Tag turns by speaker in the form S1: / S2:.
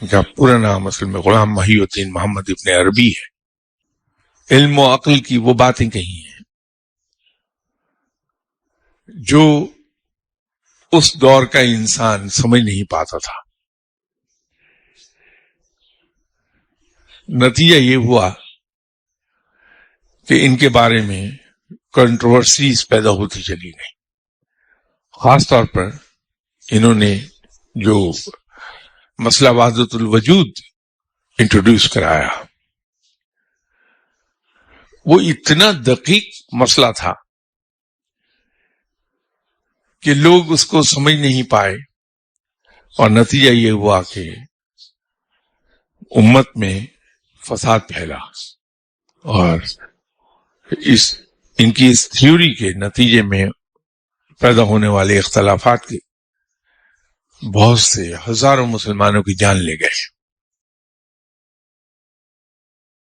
S1: ان کا پورا نام اصل میں غلام محی الدین محمد ابن عربی ہے. علم و عقل کی وہ باتیں کہی ہیں جو اس دور کا انسان سمجھ نہیں پاتا تھا. نتیجہ یہ ہوا کہ ان کے بارے میں کنٹروورسیز پیدا ہوتی چلی گئی. خاص طور پر انہوں نے جو مسئلہ وحدت الوجود انٹروڈیوس کرایا وہ اتنا دقیق مسئلہ تھا کہ لوگ اس کو سمجھ نہیں پائے، اور نتیجہ یہ ہوا کہ امت میں فساد پھیلا، اور ان کی اس تھیوری کے نتیجے میں پیدا ہونے والے اختلافات کے بہت سے ہزاروں مسلمانوں کی جان لے گئے.